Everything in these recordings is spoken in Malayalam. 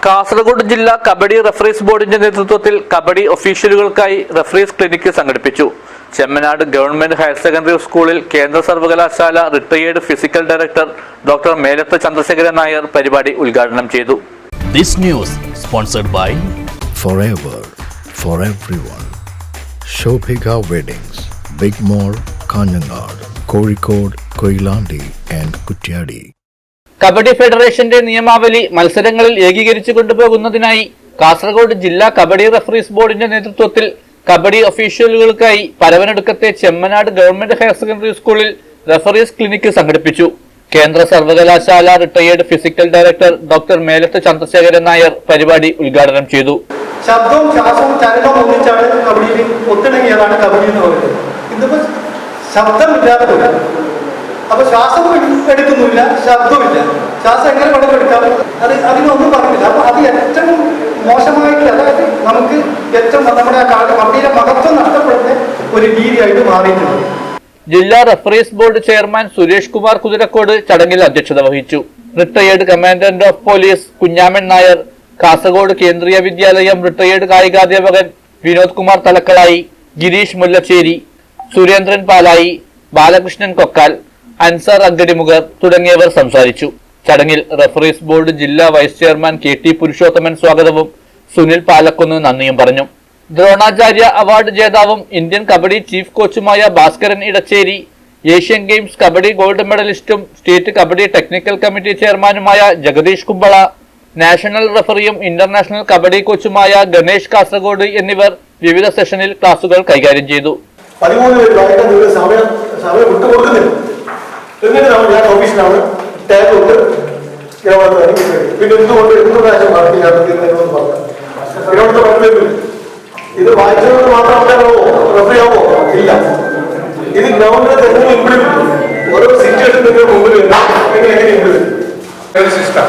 കാസർഗോഡ് ജില്ലാ കബഡി റഫറീസ് ബോർഡിന്റെ നേതൃത്വത്തിൽ കബഡി ഒഫീഷ്യലുകൾക്കായി റഫറീസ് ക്ലിനിക്ക് സംഘടിപ്പിച്ചു. ചെമ്മനാട് ഗവൺമെന്റ് ഹയർ സെക്കൻഡറി സ്കൂളിൽ കേന്ദ്ര സർവകലാശാല retired physical director doctor Melath Chandrasekharan Nair പരിപാടി ഉദ്ഘാടനം ചെയ്തു. This news sponsored by Forever for everyone. Shobhika Weddings, Big Mall, Kanyanad, Kozhikode, Koilandi and Kutyadi. Kabaddi ഫെഡറേഷന്റെ നിയമാവലി മത്സരങ്ങളിൽ ഏകീകരിച്ചു കൊണ്ടുപോകുന്നതിനായി കാസർഗോഡ് ജില്ലാ കബഡി റഫറീസ് ബോർഡിന്റെ നേതൃത്വത്തിൽ കബഡി ഒഫീഷ്യലുകൾക്കായി പരവനടുക്കത്തെ ചെമ്മനാട് ഗവൺമെന്റ് ഹയർ സെക്കൻഡറി സ്കൂളിൽ റഫറീസ് ക്ലിനിക്ക് സംഘടിപ്പിച്ചു. കേന്ദ്ര സർവകലാശാല retired physical director doctor Melath Chandrasekharan Nair പരിപാടി ഉദ്ഘാടനം ചെയ്തു. ശബ്ദവും ശ്വാസവും ചലനവും ഒന്നിച്ചാണ് കബഡിയിൽ ഒത്തിണങ്ങിയതാണ് കബഡി എന്ന് പറയുന്നത്. ഇതിപ്പോ ശബ്ദമില്ലാത്തത്, അപ്പൊ ശ്വാസം എടുക്കുന്നില്ല, ശബ്ദമില്ല. ശ്വാസം എങ്ങനെ പടമെടുക്കാം, അതിനൊന്നും പറഞ്ഞില്ല. അപ്പൊ അത് ഏറ്റവും മോശമായിട്ട്, അതായത് നമുക്ക് ഏറ്റവും നമ്മുടെ കബഡിയിലെ മഹത്വം നഷ്ടപ്പെടുന്ന ഒരു രീതിയായിട്ട് മാറിയിട്ടുണ്ട്. ജില്ലാ referees board chairman Suresh Kumar Kuthirakode ചടങ്ങിൽ അധ്യക്ഷത വഹിച്ചു. Retired commandant of police Kunhaman Nair, Kasaragod Kendriya Vidyalaya retired കായികാധ്യാപകൻ വിനോദ് കുമാർ തലക്കളായി, ഗിരീഷ് മുല്ലച്ചേരി, സുരേന്ദ്രൻ പാലായി, ബാലകൃഷ്ണൻ കൊക്കാൽ, അൻസാർ അഗടിമുഖർ തുടങ്ങിയവർ സംസാരിച്ചു. ചടങ്ങിൽ റഫറീസ് ബോർഡ് ജില്ലാ വൈസ് ചെയർമാൻ KT പുരുഷോത്തമൻ സ്വാഗതവും സുനിൽ പാലക്കുന്ന് നന്ദിയും പറഞ്ഞു. ദ്രോണാചാര്യ അവാർഡ് ജേതാവും ഇന്ത്യൻ കബഡി ചീഫ് കോച്ചുമായ Bhaskaran Edacheri, Asian Games kabaddi gold മെഡലിസ്റ്റും സ്റ്റേറ്റ് കബഡി ടെക്നിക്കൽ കമ്മിറ്റി ചെയർമാനുമായ ജഗദീഷ് കുമ്പള, നാഷണൽ റഫറിയും ഇന്റർനാഷണൽ കബഡി കോച്ചുമായ ഗണേഷ് കാസർഗോഡ് എന്നിവർ വിവിധ സെഷനിൽ ക്ലാസുകൾ കൈകാര്യം ചെയ്തു. ഇത് വായിച്ചത് മാത്രമേ റഫറിയാവോ? ഇല്ല. ഇത് ഗ്രൗണ്ടിൽ ഓരോ സിറ്റുവേഷൻ മുമ്പിൽ സിസ്റ്റം.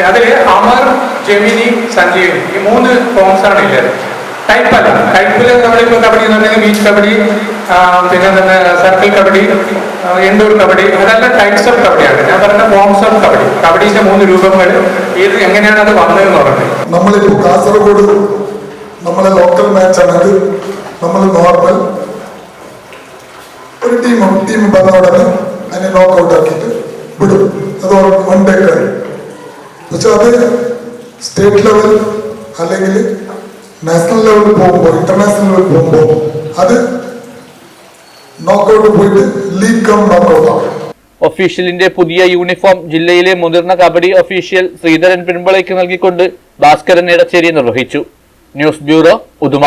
അതില് അമർ, ജെമിനി, സഞ്ജീവനി ഈ 3 ഫോംസ് ആണ് ഇല്ലത്. ടൈപ്പല്ല. ടൈപ്പില് നമ്മളിപ്പോ കബഡി എന്നുണ്ടെങ്കിൽ ബീച്ച് കബഡി, പിന്നെ തന്നെ സർക്കിൾ കബഡി, ഇൻഡോർ കബഡി, അതെല്ലാം ടൈപ്സ് ഓഫ് കബഡിയാണ്. ഞാൻ പറഞ്ഞ ഫോംസ് ഓഫ് കബഡി. കബഡിന്റെ 3 രൂപങ്ങൾ ഇത് എങ്ങനെയാണ് അത് വന്നതെന്ന് പറഞ്ഞത്. നമ്മളിപ്പോ കാസർഗോഡ് നമ്മളെ ലോക്കൽ മാച്ച് ആണെങ്കിൽ നമ്മൾ നോർമൽ ഒരു ടീം പറഞ്ഞ ഉടനെ അതിനെ നോക്കൗട്ട് ആക്കിയിട്ട് വിടും. അത് 1 ഡേ കഴിയും. പക്ഷെ അത് സ്റ്റേറ്റ് ലെവൽ അല്ലെങ്കിൽ നാഷണൽ ലെവലിൽ പോകുമ്പോൾ, ഇന്റർനാഷണൽ ലെവലിൽ പോകുമ്പോൾ അത് നോക്കൗട്ട് പോയിട്ട് ലീഗ് കം നോക്കൗട്ട് ആവും. ഒഫീഷ്യലിന്റെ പുതിയ യൂണിഫോം ജില്ലയിലെ മുതിർന്ന കബഡി ഒഫീഷ്യൽ ശ്രീധരൻ പിൻപളയ്ക്ക് നൽകിക്കൊണ്ട് ഭാസ്കരൻ ഇടച്ചേരി നിർവഹിച്ചു. News bureau, Uduma.